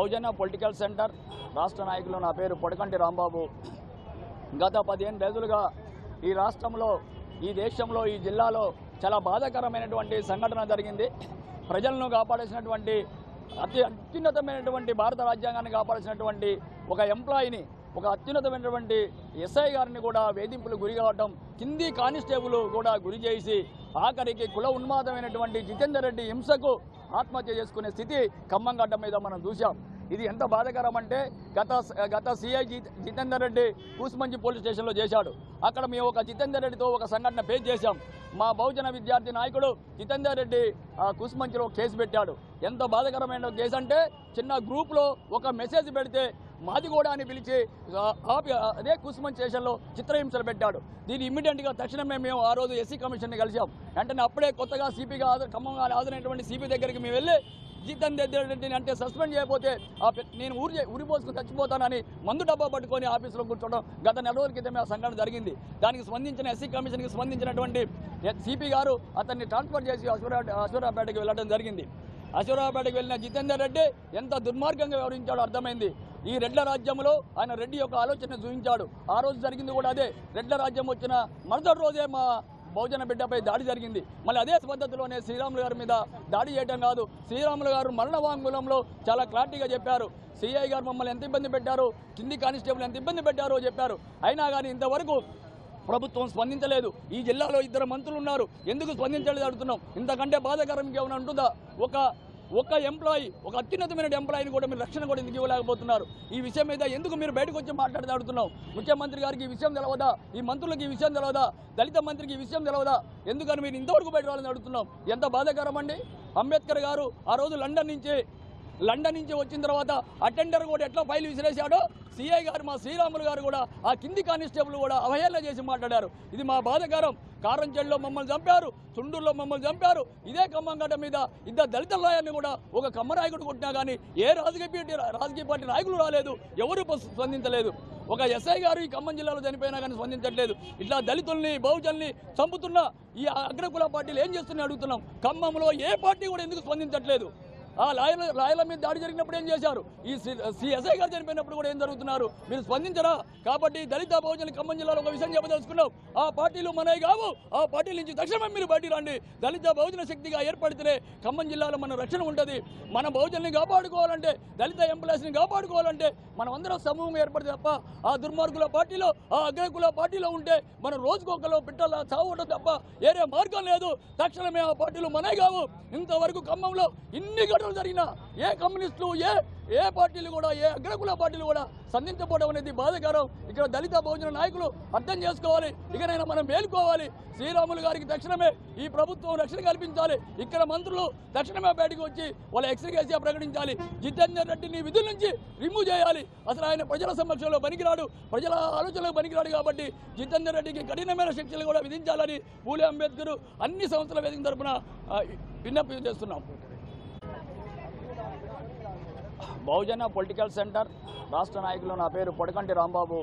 బహుజన political centre రాష్ట్ర నాయకులు నా పేరు పొడకంటి రాంబాబు. గత 15 రోజులుగా ఈ రాష్ట్రంలో, ఈ దేశంలో, ఈ జిల్లాలో చాలా బాధాకరమైనటువంటి సంఘటన జరిగింది. ప్రజలను కాపాడాల్సినటువంటి అత్యున్నతమైనటువంటి భారత రాజ్యాంగాన్ని కాపాడాల్సినటువంటి ఒక ఎంప్లాయీని, ఒక అత్యున్నతమైనటువంటి ఎస్ఐ గారిని కూడా వేధింపులు గురి కావడం, కింది కానిస్టేబుల్ కూడా గురి చేసి ఆఖరికి కుల ఉన్మాదమైనటువంటి జితేందర్ రెడ్డి హింసకు ఆత్మహత్య చేసుకునే స్థితి ఖమ్మం గడ్డ మీద మనం చూసాం. ఇది ఎంత బాధాకరం అంటే గత సిఐ జితేందర్ రెడ్డి కూసుమంచి పోలీస్ స్టేషన్లో చేశాడు. అక్కడ మేము ఒక జితేందర్ రెడ్డితో ఒక సంఘటన ఫేస్ చేశాం. మా బహుజన విద్యార్థి నాయకుడు జితేందర్ రెడ్డి కూసుమంచిలో కేసు పెట్టాడు. ఎంత బాధాకరమైన కేసు అంటే, చిన్న గ్రూప్లో ఒక మెసేజ్ పెడితే మాదిగూడ అని పిలిచి అదే కూసుమంచి స్టేషన్లో చిత్రహింసలు పెట్టాడు. దీన్ని ఇమ్మీడియట్గా తక్షణమే మేము ఆ రోజు ఎస్సీ కమిషన్ని కలిసాం. వెంటనే అప్పుడే కొత్తగా సిపిగా ఖమ్మం హాజరైనటువంటి సిపి దగ్గరికి మేము వెళ్ళి, జితేందర్ రెడ్డిని అంటే సస్పెండ్ చేయకపోతే నేను ఉరిపోసుకుని చచ్చిపోతానని మందు డబ్బా పట్టుకొని ఆఫీసులో కూర్చోవడం గత 4 రోజుల క్రితమే ఆ సంఘటన జరిగింది. దానికి స్పందించిన ఎస్సీ కమిషన్కి స్పందించినటువంటి సిపి గారు అతన్ని ట్రాన్స్ఫర్ చేసి అశ్వరాపేటకి వెళ్ళడం జరిగింది. అశ్వరాపేటకి వెళ్ళిన జితేందర్ రెడ్డి ఎంత దుర్మార్గంగా వ్యవహరించాడో అర్థమైంది. ఈ రెడ్ల రాజ్యంలో ఆయన రెడ్డి యొక్క ఆలోచన చూపించాడు. ఆ రోజు జరిగింది కూడా అదే. రెడ్ల రాజ్యం వచ్చిన మరుసటి రోజే మా బహుజన బిడ్డపై దాడి జరిగింది. మళ్ళీ అదే పద్ధతిలోనే శ్రీరాములు గారి మీద దాడి చేయడం కాదు, శ్రీరాములు గారు మరణ వాంగ్మూలంలో చాలా క్లారిటీగా చెప్పారు. సిఐ గారు మమ్మల్ని ఎంత ఇబ్బంది పెట్టారు, కింది కానిస్టేబుల్ ఎంత ఇబ్బంది పెట్టారో చెప్పారు. అయినా కానీ ఇంతవరకు ప్రభుత్వం స్పందించలేదు. ఈ జిల్లాలో 2 మంత్రులు ఉన్నారు, ఎందుకు స్పందించలేదు అడుగుతున్నాం. ఇంతకంటే బాధాకరం ఇంకేమైనా ఉంటుందా? ఒక ఎంప్లాయీ, ఒక అత్యున్నతమైన ఎంప్లాయీని కూడా మీరు రక్షణ కూడా ఎందుకు ఇవ్వలేకపోతున్నారు? ఈ విషయం మీద ఎందుకు మీరు బయటకు వచ్చి మాట్లాడితే అడుగుతున్నాం. ముఖ్యమంత్రి గారికి ఈ విషయం తెలవదా? ఈ మంత్రులకు ఈ విషయం తెలవదా? దళిత మంత్రికి ఈ విషయం తెలవదా? ఎందుకని మీరు ఇంతవరకు బయట రావాలని అడుగుతున్నాం. ఎంత బాధాకరం అండి. అంబేద్కర్ గారు ఆ రోజు లండన్ నుంచి వచ్చిన తర్వాత అటెండర్ కూడా ఎట్లా ఫైల్ విసిరేశాడో, సిఐ గారు మా శ్రీరాములు గారు కూడా ఆ కింది కానిస్టేబుల్ కూడా అవహేళన చేసి మాట్లాడారు. ఇది మా బాధాకరం. కారంచెల్లో మమ్మల్ని చంపారు, చుండూరులో మమ్మల్ని చంపారు. ఇదే ఖమ్మంగడ్డ మీద 2 దళిత లాయర్ని కూడా ఒక కమ్మనాయకుడు కొట్టినా కానీ ఏ రాజకీయ పార్టీ నాయకులు రాలేదు, ఎవరు స్పందించలేదు. ఒక ఎస్ఐ గారు ఈ ఖమ్మం జిల్లాలో చనిపోయినా కానీ స్పందించట్లేదు. ఇట్లా దళితుల్ని, బహుజనుల్ని చంపుతున్న ఈ అగ్రకుల పార్టీలు ఏం చేస్తున్నాయి అడుగుతున్నాం. ఖమ్మంలో ఏ పార్టీ కూడా ఎందుకు స్పందించట్లేదు? ఆ లాయర్ల మీద దాడి జరిగినప్పుడు ఏం చేశారు? ఈ ఎస్ఐ గారు చనిపోయినప్పుడు కూడా ఏం జరుగుతున్నారు? మీరు స్పందించరా? కాబట్టి దళిత బహుజనులు ఖమ్మం జిల్లాలో ఒక విషయం చెప్పదలుచుకున్నాం. ఆ పార్టీలు మనవి కావు. ఆ పార్టీల నుంచి తక్షణమే మీరు బయటికి రండి. దళిత బహుజన శక్తిగా ఏర్పడితేనే ఖమ్మం జిల్లాలో మన రక్షణ ఉంటుంది. మన బహుజనుల్ని కాపాడుకోవాలంటే, దళిత ఎంప్లాయీస్ని కాపాడుకోవాలంటే మనం అందరం సమూహంగా ఏర్పడితే తప్ప ఆ దుర్మార్గుల పార్టీలో, ఆ అగ్రకుల పార్టీలో ఉంటే మనం రోజుకొకలో పిట్టల చావడం తప్ప వేరే మార్గం లేదు. తక్షణమే ఆ పార్టీలు మనవి కావు. ఇంతవరకు ఖమ్మంలో ఇన్ని ఘటనలు జరిగినా ఏ కమ్యూనిస్టులు, ఏ పార్టీలు కూడా, ఏ అగ్రకుల పార్టీలు కూడా సంధించబడడం అనేది బాధాకరం. ఇక్కడ దళిత బహుజన నాయకులు అర్థం చేసుకోవాలి. ఇకనైనా మనం మేలుకోవాలి. శ్రీరాములు గారికి తక్షణమే ఈ ప్రభుత్వం రక్షణ కల్పించాలి. ఇక్కడ మంత్రులు తక్షణమే బయటకు వచ్చి వాళ్ళ ఎక్స్గ్రేషియా ప్రకటించాలి. జితేందర్ రెడ్డిని విధుల నుంచి రిమూవ్ చేయాలి. అసలు ఆయన ప్రజల సమక్షంలో పనికిరాడు, ప్రజల ఆలోచనలో పనికిరాడు. కాబట్టి జితేందర్ రెడ్డికి కఠినమైన శిక్షలు కూడా విధించాలని పూలే అంబేద్కర్ అన్ని సంస్థల వేదిక తరఫున విజ్ఞప్తి చేస్తున్నాం. బహుజన పొలిటికల్ సెంటర్ రాష్ట్ర నాయకులు నా పేరు పొడకంటి రాంబాబు.